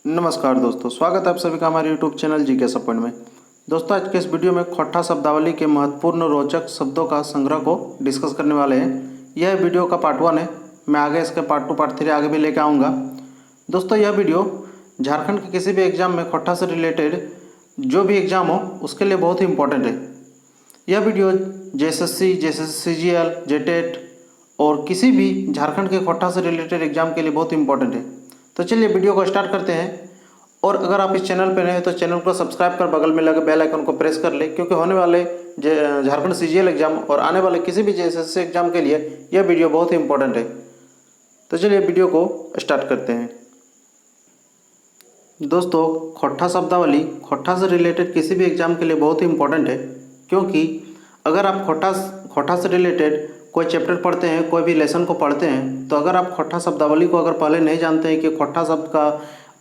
नमस्कार दोस्तों, स्वागत है आप सभी का हमारे YouTube चैनल जीके सब पॉइंट में। दोस्तों, आज के इस वीडियो में खोटा शब्दावली के महत्वपूर्ण रोचक शब्दों का संग्रह को डिस्कस करने वाले हैं। यह वीडियो का पार्ट 1 है। मैं आगे इसके पार्ट 2 पार्ट 3 आगे भी लेकर आऊँगा। दोस्तों, यह वीडियो झारखंड के किसी भी एग्जाम में खोटा से रिलेटेड जो भी एग्ज़ाम हो उसके लिए बहुत ही इंपॉर्टेंट है। यह वीडियो जेएसएससी, CGL, जेटेट और किसी भी झारखंड के खोटा से रिलेटेड एग्जाम के लिए बहुत इंपॉर्टेंट है। तो चलिए वीडियो को स्टार्ट करते हैं। और अगर आप इस चैनल पर नए हैं तो चैनल को सब्सक्राइब कर बगल में लगे बेल आइकन को प्रेस कर ले, क्योंकि होने वाले झारखंड CGL एग्जाम और आने वाले किसी भी जेएसएससी एग्जाम के लिए यह वीडियो बहुत ही इंपॉर्टेंट है। तो चलिए वीडियो को स्टार्ट करते हैं। दोस्तों, खोटा शब्दावली खोटा से रिलेटेड किसी भी एग्जाम के लिए बहुत ही इंपॉर्टेंट है, क्योंकि अगर आप खोटा से रिलेटेड कोई चैप्टर पढ़ते हैं, कोई भी लेसन को पढ़ते हैं, तो अगर आप खोटा शब्दावली को अगर पहले नहीं जानते हैं कि खोटा शब्द का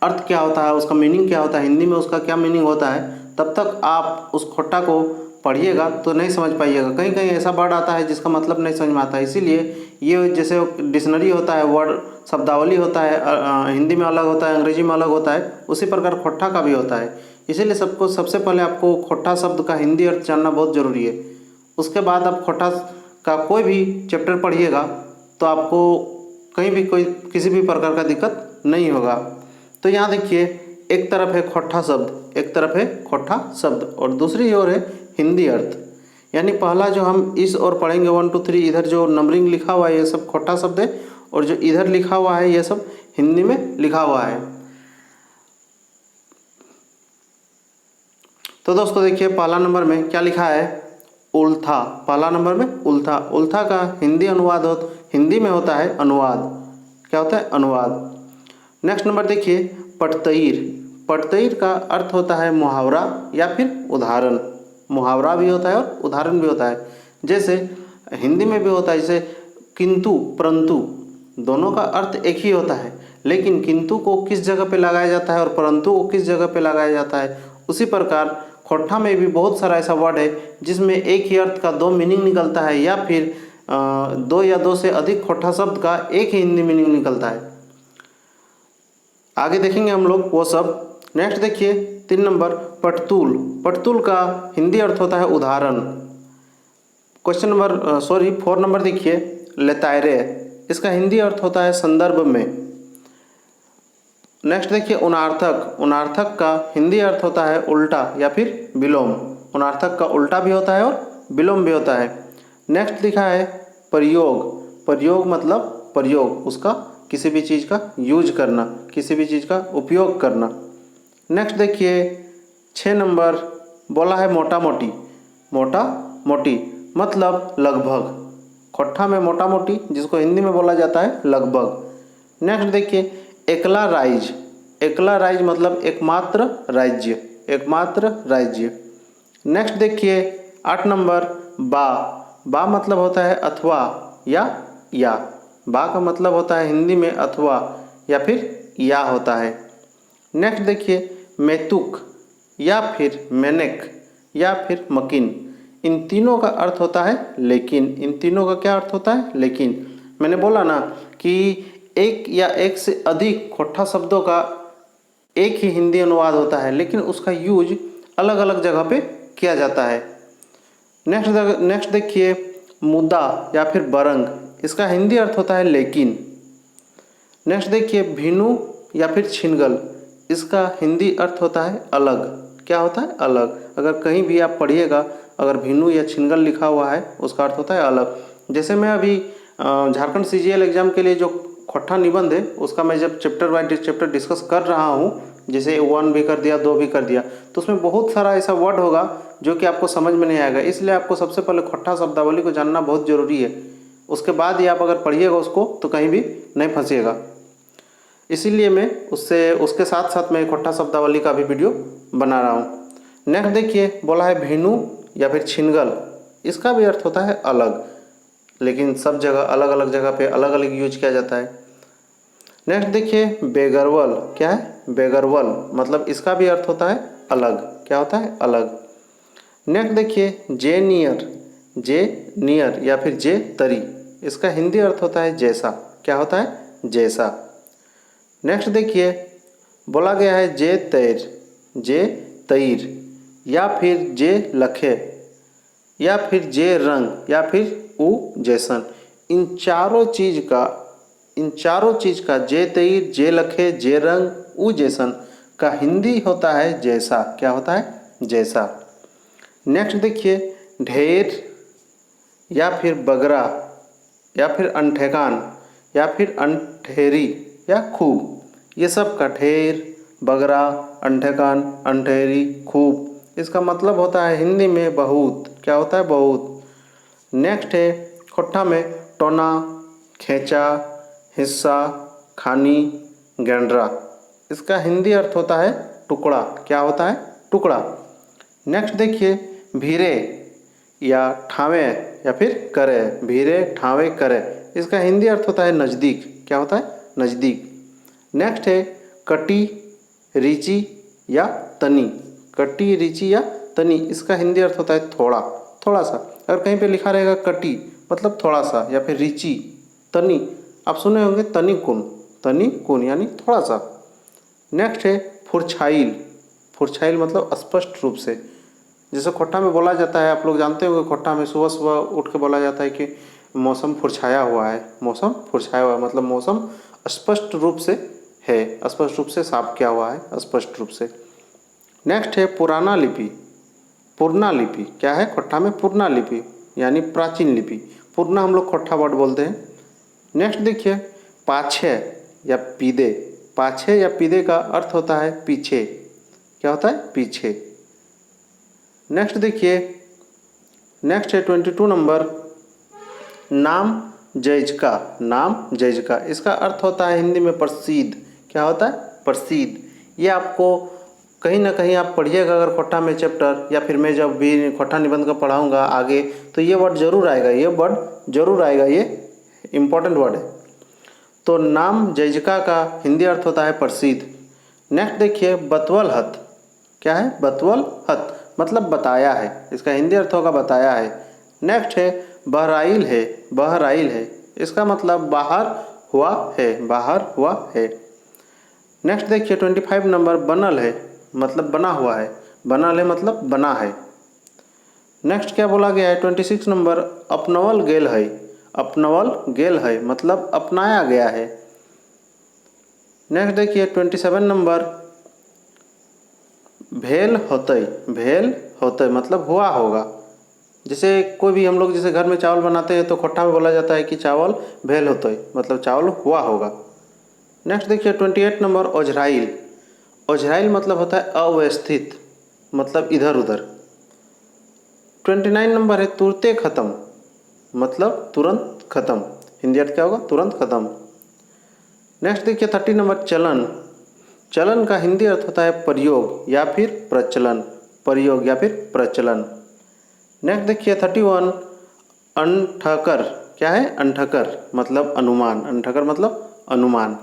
अर्थ क्या होता है, उसका मीनिंग क्या होता है, हिंदी में उसका क्या मीनिंग होता है, तब तक आप उस खोटा को पढ़िएगा तो नहीं समझ पाइएगा। कहीं कहीं ऐसा वर्ड आता है जिसका मतलब नहीं समझ में आता है। इसीलिए ये जैसे डिक्शनरी होता है, वर्ड शब्दावली होता है, हिंदी में अलग होता है, अंग्रेजी में अलग होता है, उसी प्रकार खोटा का भी होता है। इसीलिए सबसे पहले आपको खोटा शब्द का हिंदी अर्थ जानना बहुत ज़रूरी है। उसके बाद आप खोटा का कोई भी चैप्टर पढ़िएगा तो आपको कहीं भी किसी भी प्रकार का दिक्कत नहीं होगा। तो यहाँ देखिए, एक तरफ है खोटा शब्द, एक तरफ है खोटा शब्द और दूसरी ओर है हिंदी अर्थ। यानी पहला जो हम इस ओर पढ़ेंगे 1 2 3, इधर जो नंबरिंग लिखा हुआ है ये सब खोटा शब्द है, और जो इधर लिखा हुआ है ये सब हिंदी में लिखा हुआ है। तो दोस्तों देखिए, पहला नंबर में क्या लिखा है? उल्था। पहला नंबर में उल्था। उल्था का हिंदी अनुवाद हिंदी में होता है अनुवाद। क्या होता है? अनुवाद। नेक्स्ट नंबर देखिए, पटतईर। पटतईर का अर्थ होता है मुहावरा या फिर उदाहरण। मुहावरा भी होता है और उदाहरण भी होता है। जैसे हिंदी में भी होता है, जैसे किंतु, परंतु, दोनों का अर्थ एक ही होता है, लेकिन किंतु को किस जगह पे लगाया जाता है और परंतु को किस जगह पे लगाया जाता है। उसी प्रकार खोटा में भी बहुत सारा ऐसा वर्ड है जिसमें एक ही अर्थ का 2 मीनिंग निकलता है, या फिर 2 या 2 से अधिक खोटा शब्द का एक ही हिंदी मीनिंग निकलता है। आगे देखेंगे हम लोग वो सब। नेक्स्ट देखिए 3 नंबर, पटतूल। पटतूल का हिंदी अर्थ होता है उदाहरण। 4 नंबर देखिए, लेतायरे। इसका हिंदी अर्थ होता है संदर्भ में। नेक्स्ट देखिए, उनार्थक। उनार्थक का हिंदी अर्थ होता है उल्टा या फिर विलोम। उनार्थक का उल्टा भी होता है और विलोम भी होता है। नेक्स्ट लिखा है प्रयोग। प्रयोग मतलब प्रयोग, उसका किसी भी चीज़ का यूज करना, किसी भी चीज़ का उपयोग करना। नेक्स्ट देखिए 6 नंबर, बोला है मोटा मोटी। मोटा मोटी मतलब लगभग। खोटा में मोटा मोटी, जिसको हिंदी में बोला जाता है लगभग। नेक्स्ट देखिए एकला राइज। एकला राइज मतलब एकमात्र राज्य, एकमात्र राज्य। नेक्स्ट देखिए 8 नंबर, बा। बा मतलब होता है अथवा या। बा का मतलब होता है हिंदी में अथवा या फिर या होता है। नेक्स्ट देखिए मेतुक या फिर मेनेक या फिर मकीन। इन तीनों का अर्थ होता है लेकिन। इन तीनों का क्या अर्थ होता है? लेकिन। मैंने बोला ना कि एक या एक से अधिक खोटा शब्दों का एक ही हिंदी अनुवाद होता है, लेकिन उसका यूज अलग अलग जगह पे किया जाता है। नेक्स्ट देखिए मुद्दा या फिर बरंग। इसका हिंदी अर्थ होता है लेकिन। नेक्स्ट देखिए भिनु या फिर छिनगल। इसका हिंदी अर्थ होता है अलग। क्या होता है? अलग। अगर कहीं भी आप पढ़िएगा, अगर भिनु या छिनगल लिखा हुआ है, उसका अर्थ होता है अलग। जैसे मैं अभी झारखंड CGL एग्जाम के लिए जो खोटा निबंध है उसका मैं जब चैप्टर वाइज चैप्टर डिस्कस कर रहा हूँ, जैसे 1 भी कर दिया, 2 भी कर दिया, तो उसमें बहुत सारा ऐसा वर्ड होगा जो कि आपको समझ में नहीं आएगा। इसलिए आपको सबसे पहले खोटा शब्दावली को जानना बहुत ज़रूरी है। उसके बाद ही आप अगर पढ़िएगा उसको तो कहीं भी नहीं फंसिएगा। इसीलिए मैं उसके साथ साथ मैं खोटा शब्दावली का भी वीडियो बना रहा हूँ। नेक्स्ट देखिए, बोला है भिनु या फिर छिनगल। इसका भी अर्थ होता है अलग, लेकिन सब जगह अलग अलग जगह पे अलग अलग यूज किया जाता है। नेक्स्ट देखिए बेगरवल। क्या है? बेगरवल मतलब इसका भी अर्थ होता है अलग। क्या होता है? अलग। नेक्स्ट देखिए जे नियर। जे नियर या फिर जे तरी। इसका हिंदी अर्थ होता है जैसा। क्या होता है? जैसा। नेक्स्ट देखिए बोला गया है जे तैर, जे तैर, या फिर जे लखे, या फिर जे रंग, या फिर उ जैसन। इन चारों चीज़ का जे तैर, जे लखे, जे रंग, उ जैसन का हिंदी होता है जैसा। क्या होता है? जैसा। नेक्स्ट देखिए, ढेर या फिर बगरा या फिर अनठेकान या फिर अनठेरी या खूब, ये सब का ढेर, बगरा, अनठेकान, अनठेरी, खूब, इसका मतलब होता है हिंदी में बहुत। क्या होता है? बहुत। नेक्स्ट है खोट्ठा में टोना, खेचा, हिस्सा, खानी, गेंडरा, इसका हिंदी अर्थ होता है टुकड़ा। क्या होता है? टुकड़ा। नेक्स्ट देखिए, भीरे या ठावे या फिर करे, भीरे, ठावे, करे, इसका हिंदी अर्थ होता है नज़दीक। क्या होता है? नज़दीक। नेक्स्ट है कटी, रीची या तनी, कटी, रीची या तनी, इसका हिंदी अर्थ होता है थोड़ा, थोड़ा सा। अगर कहीं पे लिखा रहेगा कटी मतलब थोड़ा सा, या फिर रीची, तनी, आप सुने होंगे तनी कुन, तनी कुन यानी थोड़ा सा। नेक्स्ट है फुरछाइल, फुरछाइल मतलब स्पष्ट रूप से। जैसे खोट्ठा में बोला जाता है, आप लोग जानते होंगे, खोट्ठा में सुबह सुबह उठ के बोला जाता है कि मौसम फुरछाया हुआ है, मौसम फुरछाया हुआ है, मतलब मौसम स्पष्ट रूप से है, स्पष्ट रूप से साफ किया हुआ है, स्पष्ट रूप से। नेक्स्ट है पुराना लिपि, पुरना लिपि। क्या है? खोट्ठा में पुरना लिपि यानी प्राचीन लिपि, पुरना हम लोग खोट्ठा वर्ड बोलते हैं। नेक्स्ट देखिए, पाछे या पीदे, पाछे या पीदे का अर्थ होता है पीछे। क्या होता है? पीछे। नेक्स्ट देखिए, नेक्स्ट है 22 नंबर, नाम जैज का, नाम जैज का, इसका अर्थ होता है हिंदी में प्रसिद्ध। क्या होता है? प्रसिद्ध। ये आपको कहीं ना कहीं आप पढ़िएगा अगर खोट्ठा में चैप्टर, या फिर मैं जब भी खोट्ठा निबंध का पढ़ाऊँगा आगे, तो ये वर्ड जरूर आएगा, ये वर्ड जरूर आएगा, ये इम्पोर्टेंट वर्ड है। तो नाम जैजिका का हिंदी अर्थ होता है प्रसिद्ध। नेक्स्ट देखिए, बतवल हत। क्या है? बतवल हत मतलब बताया है, इसका हिंदी अर्थ होगा बताया है। नेक्स्ट है बहराइल है, बहराइल है, इसका मतलब बाहर हुआ है, बाहर हुआ है। नेक्स्ट देखिए 25 नंबर, बनल है मतलब बना हुआ है, बनल है मतलब बना है। नेक्स्ट क्या बोला गया है 26 नंबर, अपनवल गेल है, अपनवल गेल है मतलब अपनाया गया है। नेक्स्ट देखिए 27 नंबर, भेल होतई, भेल होतई मतलब हुआ होगा। जैसे कोई भी हम लोग जैसे घर में चावल बनाते हैं तो खोट्ठा में बोला जाता है कि चावल भेल होतई मतलब चावल हुआ होगा। नेक्स्ट देखिए 28 नंबर, ओझराइल, ओझराइल मतलब होता है अव्यवस्थित मतलब इधर उधर। 29 नंबर है तुरते ख़त्म मतलब तुरंत ख़त्म, हिंदी अर्थ क्या होगा? तुरंत ख़त्म। नेक्स्ट देखिए 30 नंबर, चलन, चलन का हिंदी अर्थ होता है प्रयोग या फिर प्रचलन, प्रयोग या फिर प्रचलन। नेक्स्ट देखिए 31, अंठकर। क्या है? अंठकर मतलब अनुमान, अंठकर मतलब अनुमान।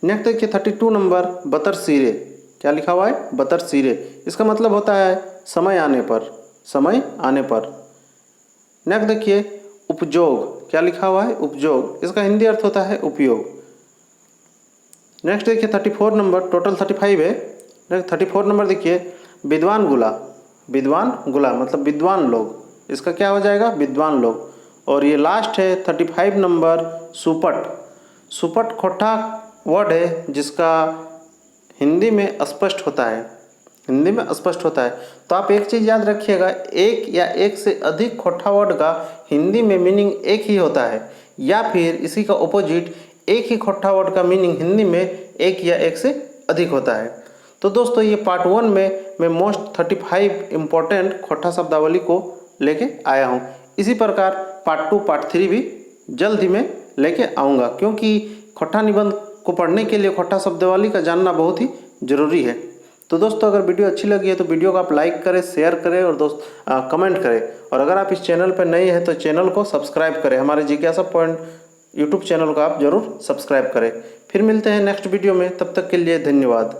नेक्स्ट देखिए 32 नंबर, बतरसीरे। क्या लिखा हुआ है? बतरसीरे, इसका मतलब होता है समय आने पर, समय आने पर। नेक्स्ट देखिए उपयोग। क्या लिखा हुआ है? उपयोग, इसका हिंदी अर्थ होता है उपयोग। नेक्स्ट देखिए 34 नंबर, टोटल 35 है। नेक्स्ट 34 नंबर देखिए, विद्वान गुला, विद्वान गुला मतलब विद्वान लोग, इसका क्या हो जाएगा? विद्वान लोग। और ये लास्ट है 35 नंबर, सुपट, सुपट खोट्ठा वर्ड है जिसका हिंदी में स्पष्ट होता है, हिंदी में स्पष्ट होता है। तो आप एक चीज़ याद रखिएगा, एक या एक से अधिक खोट्ठा वर्ड का हिंदी में मीनिंग एक ही होता है, या फिर इसी का ऑपोजिट एक ही खोट्ठा वर्ड का मीनिंग हिंदी में एक या एक से अधिक होता है। तो दोस्तों ये पार्ट 1 में मैं मोस्ट 35 इम्पोर्टेंट खोट्ठा शब्दावली को लेके आया हूँ। इसी प्रकार पार्ट 2 पार्ट 3 भी जल्द ही मैं लेके आऊँगा, क्योंकि खोट्ठा निबंध को पढ़ने के लिए खोट्ठा शब्दावली का जानना बहुत ही ज़रूरी है। तो दोस्तों अगर वीडियो अच्छी लगी है तो वीडियो को आप लाइक करें, शेयर करें और कमेंट करें। और अगर आप इस चैनल पर नए हैं तो चैनल को सब्सक्राइब करें, हमारे जिज्ञासा पॉइंट यूट्यूब चैनल को आप जरूर सब्सक्राइब करें। फिर मिलते हैं नेक्स्ट वीडियो में, तब तक के लिए धन्यवाद।